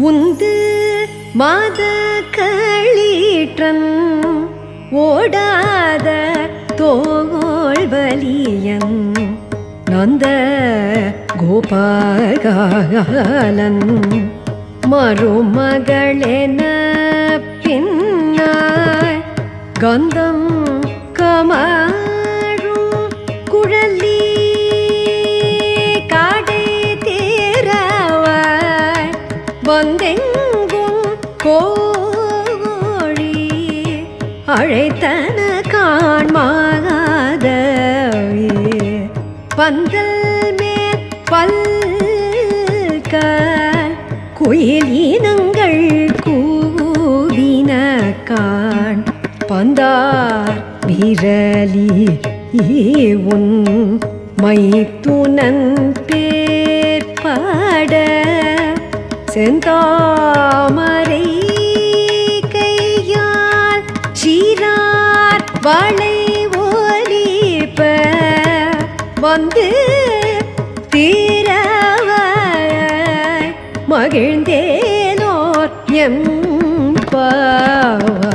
உந்து மாத களீற்றன் ஓடாத தோல்வலியன் நந்த கோபாலன் மருமகளென பின்னாய் கந்தம் கமழும் குழலி காடை தேரவாய் வந்தெங்கும் கோழி அழைத்தன காண்மாத பந்தல் மேல் பல்க குயில் இனங்கள் கூவின காண் பந்தார் விரலி உன் மைத்துனன் பேர்பட செந்தாமரை கையால் சீரார் வளை ஒலிப்ப வந்து தீரவாய் மகிழ்ந்தேனோர் எம் பாவாய்